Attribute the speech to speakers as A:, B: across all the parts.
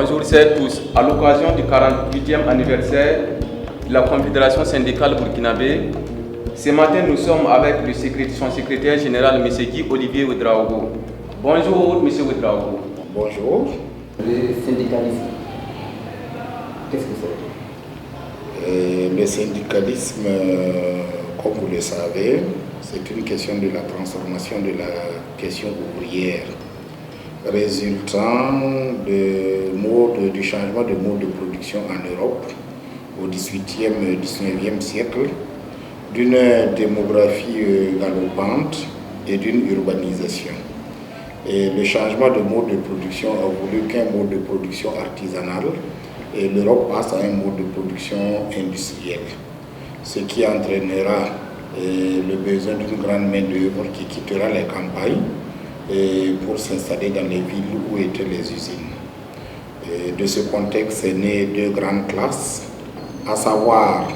A: Bonjour à tous. À l'occasion du 48e anniversaire de la Confédération syndicale burkinabé, ce matin nous sommes avec son secrétaire général, M. Guy Olivier Ouedraogo. Bonjour, M. Ouedraogo.
B: Bonjour.
C: Le syndicalisme, qu'est-ce que c'est?
B: Le syndicalisme, comme vous le savez, c'est une question de la transformation de la question ouvrière, résultant du changement de mode de production en Europe au XVIIIe, XIXe siècle, d'une démographie galopante et d'une urbanisation. Et le changement de mode de production a voulu qu'un mode de production artisanal et l'Europe passe à un mode de production industrielle, ce qui entraînera le besoin d'une grande main-d'œuvre qui quittera les campagnes pour s'installer dans les villes où étaient les usines. Et de ce contexte est né deux grandes classes, à savoir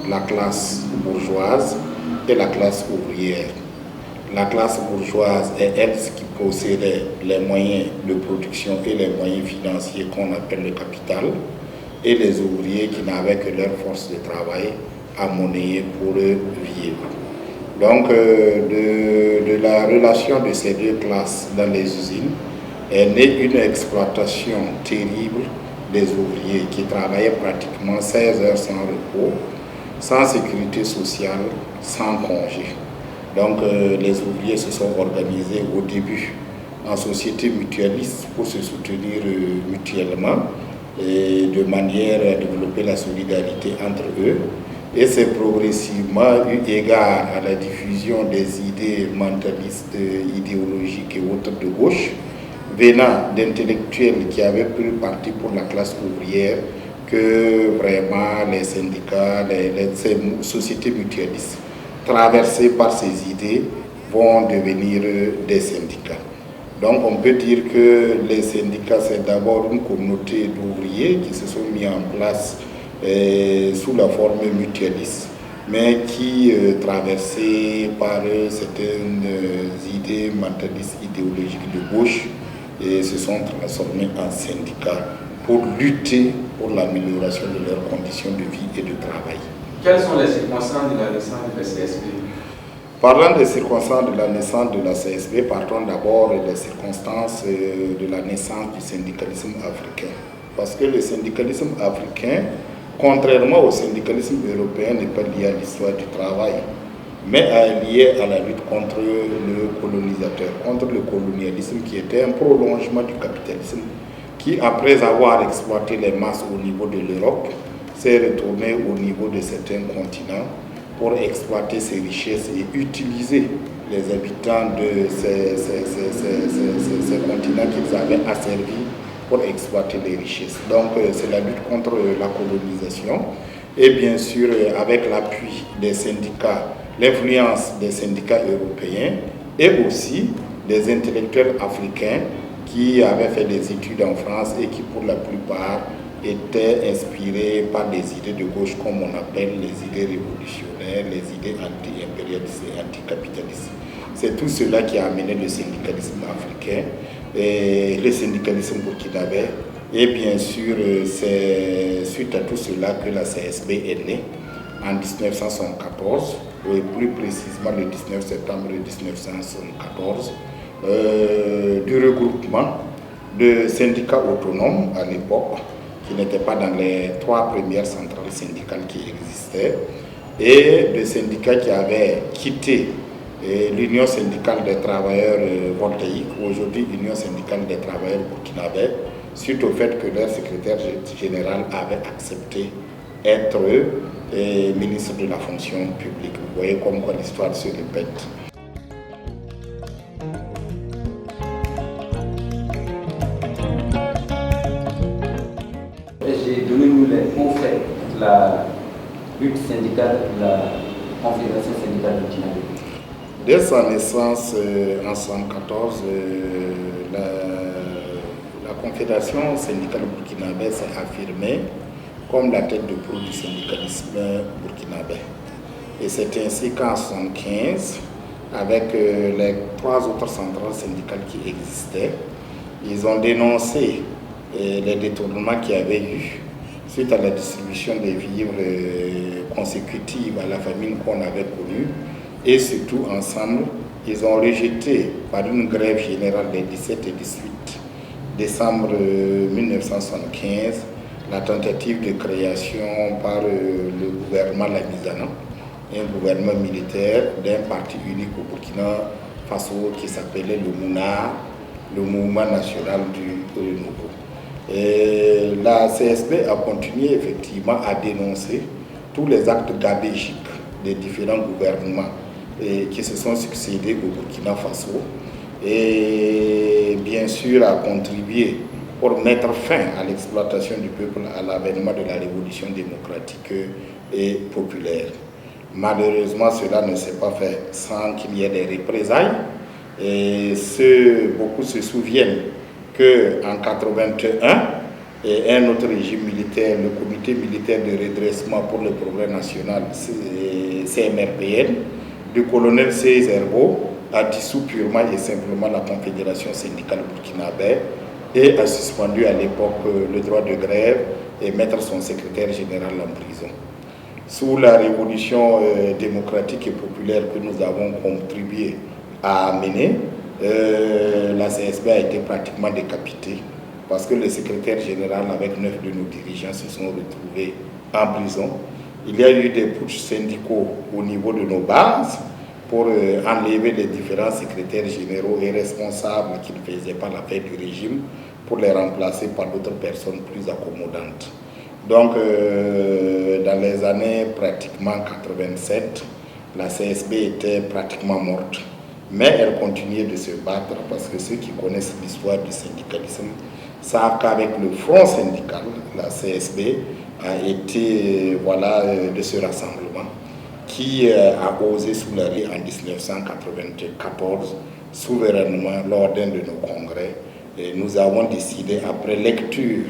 B: la classe bourgeoise et la classe ouvrière. La classe bourgeoise est elle qui possédait les moyens de production et les moyens financiers qu'on appelle le capital, et les ouvriers qui n'avaient que leur force de travail à monnayer pour vivre. Donc de la relation de ces deux classes dans les usines est née une exploitation terrible des ouvriers qui travaillaient pratiquement 16 heures sans repos, sans sécurité sociale, sans congé. Donc les ouvriers se sont organisés au début en société mutualiste pour se soutenir mutuellement et de manière à développer la solidarité entre eux. Et c'est progressivement eu égard à la diffusion des idées mentalistes, idéologiques et autres de gauche, venant d'intellectuels qui avaient pris parti pour la classe ouvrière, que vraiment les syndicats, ces sociétés mutualistes, traversées par ces idées, vont devenir des syndicats. Donc on peut dire que les syndicats, c'est d'abord une communauté d'ouvriers qui se sont mis en place sous la forme mutualiste, mais qui, traversés par certaines idées mentalistes idéologiques de gauche, se sont transformés en syndicats pour lutter pour l'amélioration de leurs conditions de vie et de travail.
A: Quelles sont les circonstances de la naissance de la CSB?
B: Parlant des circonstances de la naissance de la CSB, partons d'abord des circonstances de la naissance du syndicalisme africain. Parce que le syndicalisme africain, contrairement au syndicalisme européen, n'est pas lié à l'histoire du travail, mais est lié à la lutte contre le colonisateur, contre le colonialisme qui était un prolongement du capitalisme, qui, après avoir exploité les masses au niveau de l'Europe, s'est retourné au niveau de certains continents pour exploiter ces richesses et utiliser les habitants de ces continents qu'ils avaient asservis pour exploiter les richesses. Donc c'est la lutte contre la colonisation et bien sûr avec l'appui des syndicats, l'influence des syndicats européens et aussi des intellectuels africains qui avaient fait des études en France et qui pour la plupart étaient inspirés par des idées de gauche comme on appelle les idées révolutionnaires, les idées anti-impérialistes et anticapitalistes. C'est tout cela qui a amené le syndicalisme africain et le syndicalisme burkinabé. Et bien sûr, c'est suite à tout cela que la CSB est née en 1974, et plus précisément le 19 septembre 1974, du regroupement de syndicats autonomes à l'époque, qui n'étaient pas dans les trois premières centrales syndicales qui existaient, et de syndicats qui avaient quitté l'Union syndicale des travailleurs voltaïques, aujourd'hui Union syndicale des travailleurs burkinabés, suite au fait que leur secrétaire général avait accepté être ministre de la fonction publique. Vous voyez comme quoi l'histoire se répète.
C: Donnez-nous les faits de la lutte syndicale de la Confédération syndicale burkinabé.
B: Dès sa naissance en 1974, la Confédération syndicale burkinabé s'est affirmée comme la tête de proue du syndicalisme burkinabé. Et c'est ainsi qu'en 1975, avec les trois autres centrales syndicales qui existaient, ils ont dénoncé les détournements qu'il y avait eu suite à la distribution des vivres consécutives à la famine qu'on avait connue. Et surtout, ensemble, ils ont rejeté par une grève générale des 17 et 18 décembre 1975 la tentative de création par le gouvernement Lamizana, un gouvernement militaire d'un parti unique au Burkina Faso qui s'appelait le MUNA, le Mouvement National du Renouveau. Et la CSB a continué effectivement à dénoncer tous les actes gabégiques des différents gouvernements qui se sont succédés au Burkina Faso et bien sûr a contribué pour mettre fin à l'exploitation du peuple à l'avènement de la révolution démocratique et populaire. Malheureusement, cela ne s'est pas fait sans qu'il y ait des représailles. Et beaucoup se souviennent qu'en 1981, un autre régime militaire, le Comité militaire de redressement pour le progrès national, CMRPN, du colonel Seyz Herbo, a dissous purement et simplement la Confédération syndicale burkinabé et a suspendu à l'époque le droit de grève et mettre son secrétaire général en prison. Sous la révolution démocratique et populaire que nous avons contribué à mener, la CSB a été pratiquement décapitée parce que le secrétaire général avec 9 de nos dirigeants se sont retrouvés en prison. Il y a eu des putschs syndicaux au niveau de nos bases pour enlever les différents secrétaires généraux et responsables qui ne faisaient pas l'affaire du régime pour les remplacer par d'autres personnes plus accommodantes. Donc, dans les années pratiquement 87, la CSB était pratiquement morte. Mais elle continuait de se battre parce que ceux qui connaissent l'histoire du syndicalisme savent qu'avec le front syndical, la CSB a été de ce rassemblement qui a osé soulever en 1994 souverainement lors d'un de nos congrès. Et nous avons décidé, après lecture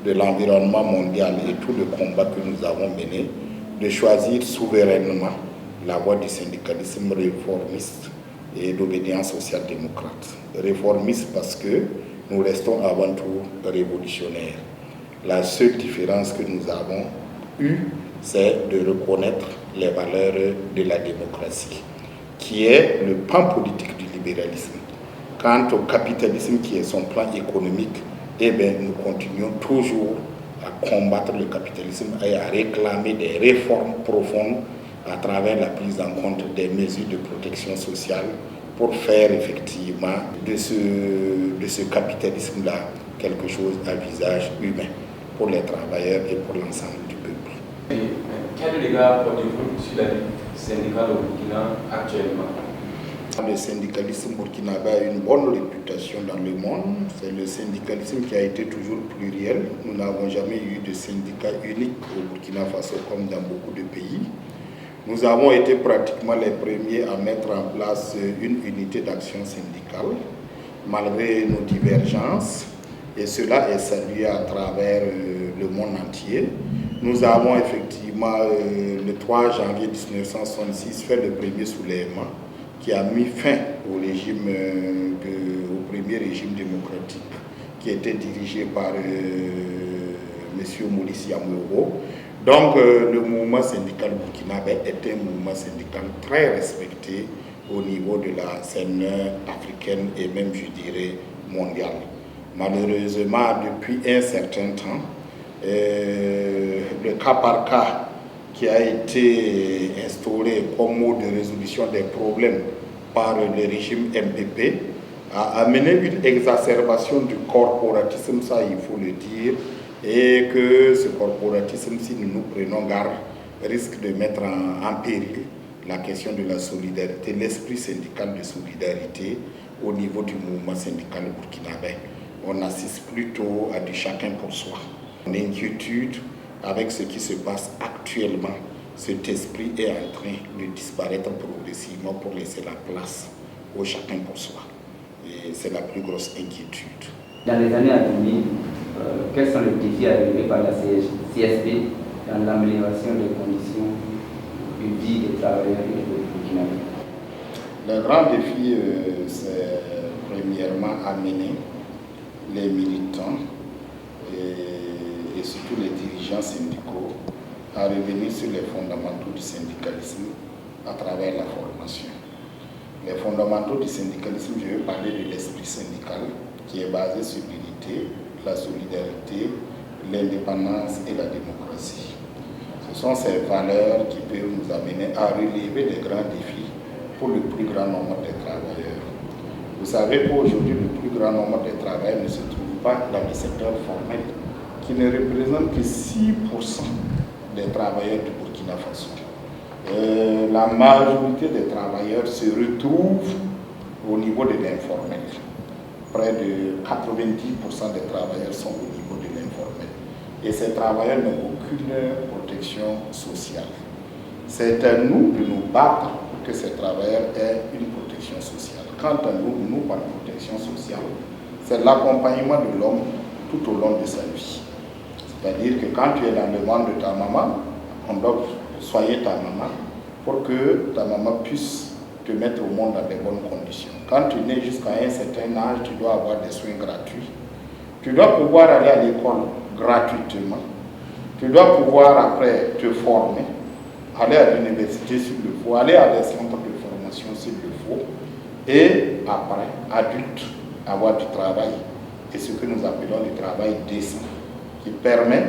B: de l'environnement mondial et tout le combat que nous avons mené, de choisir souverainement la voie du syndicalisme réformiste et d'obédience social-démocrate. Réformiste parce que nous restons avant tout révolutionnaires. La seule différence que nous avons eue, c'est de reconnaître les valeurs de la démocratie, qui est le pan politique du libéralisme. Quant au capitalisme, qui est son plan économique, nous continuons toujours à combattre le capitalisme et à réclamer des réformes profondes à travers la prise en compte des mesures de protection sociale pour faire effectivement de ce capitalisme-là quelque chose à visage humain pour les travailleurs et pour l'ensemble du peuple.
A: Et quel regard portez-vous sur la lutte syndicale au Burkina actuellement?
B: Le syndicalisme burkinabé a une bonne réputation dans le monde. C'est le syndicalisme qui a été toujours pluriel. Nous n'avons jamais eu de syndicat unique au Burkina Faso comme dans beaucoup de pays. Nous avons été pratiquement les premiers à mettre en place une unité d'action syndicale, malgré nos divergences, et cela est salué à travers le monde entier. Nous avons effectivement, le 3 janvier 1966, fait le premier soulèvement qui a mis fin au premier régime démocratique qui était dirigé par M. Maurice Yamouro. Donc le mouvement syndical burkinabé est un mouvement syndical très respecté au niveau de la scène africaine et même, je dirais, mondiale. Malheureusement, depuis un certain temps, le cas par cas qui a été instauré comme mode de résolution des problèmes par le régime MPP a amené une exacerbation du corporatisme, ça il faut le dire, et que ce corporatisme, si nous nous prenons garde, risque de mettre en péril la question de la solidarité, l'esprit syndical de solidarité au niveau du mouvement syndical burkinabé. On assiste plutôt à du chacun pour soi. Une inquiétude avec ce qui se passe actuellement, cet esprit est en train de disparaître progressivement pour laisser la place au chacun pour soi. Et c'est la plus grosse inquiétude.
C: Dans les années à venir, quels sont les défis à relever par la CSB dans l'amélioration des conditions de vie des travailleurs et des burkinabés?
B: Le grand défi, c'est premièrement amener les militants et surtout les dirigeants syndicaux à revenir sur les fondamentaux du syndicalisme à travers la formation. Les fondamentaux du syndicalisme, je vais parler de l'esprit syndical qui est basé sur l'unité, la solidarité, l'indépendance et la démocratie. Ce sont ces valeurs qui peuvent nous amener à relever des grands défis pour le plus grand nombre de travailleurs. Vous savez qu'aujourd'hui, le plus grand nombre de travailleurs ne se trouve pas dans le secteur formel, qui ne représente que 6% des travailleurs du Burkina Faso. La majorité des travailleurs se retrouvent au niveau de l'informel. Près de 90% des travailleurs sont au niveau de l'informel. Et ces travailleurs n'ont aucune protection sociale. C'est à nous de nous battre pour que ces travailleurs aient une protection sociale. Quant à nous parlons de protection sociale, c'est l'accompagnement de l'homme tout au long de sa vie. C'est-à-dire que quand tu es dans le ventre de ta maman, on doit soigner ta maman pour que ta maman puisse te mettre au monde dans de bonnes conditions. Quand tu nais jusqu'à un certain âge, tu dois avoir des soins gratuits. Tu dois pouvoir aller à l'école gratuitement. Tu dois pouvoir après te former, aller à l'université s'il le faut, aller à des centres de formation s'il le faut, et après, adulte, avoir du travail, et ce que nous appelons le travail décent, qui permet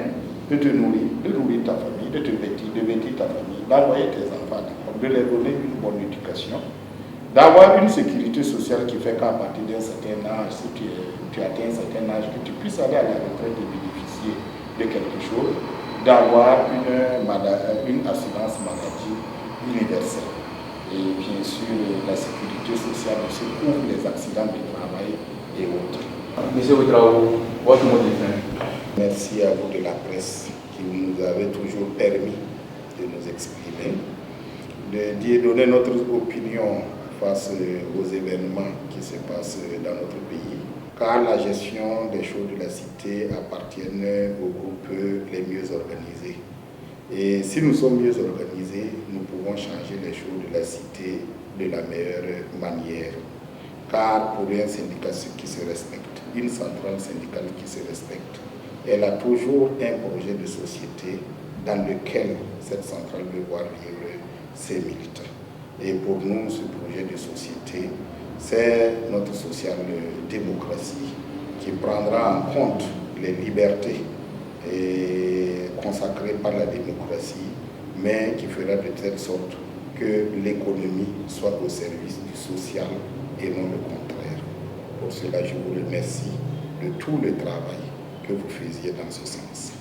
B: de te nourrir, de nourrir ta famille, de vêtir ta famille, d'envoyer tes enfants à l'école, de leur donner une bonne éducation, d'avoir une sécurité sociale qui fait qu'à partir d'un certain âge, si tu atteins un certain âge, que tu puisses aller à la retraite et bénéficier de quelque chose, d'avoir une assurance maladie universelle. Et bien sûr, la sécurité sociale aussi couvre les accidents de travail et autres.
A: Monsieur Ouedraogo, votre mot de fin.
B: Merci à vous de la presse qui nous avez toujours permis de nous exprimer, de donner notre opinion face aux événements qui se passent dans notre pays, car la gestion des choses de la cité appartient aux groupes les mieux organisés. Et si nous sommes mieux organisés, nous pouvons changer les choses de la cité de la meilleure manière. Car pour un syndicat qui se respecte, une centrale syndicale qui se respecte, elle a toujours un projet de société dans lequel cette centrale veut voir vivre ses militants. Et pour nous, ce projet de société, c'est notre social-démocratie qui prendra en compte les libertés consacrées par la démocratie, mais qui fera de telle sorte que l'économie soit au service du social et non le contraire. Pour cela, je vous remercie de tout le travail que vous faisiez dans ce sens.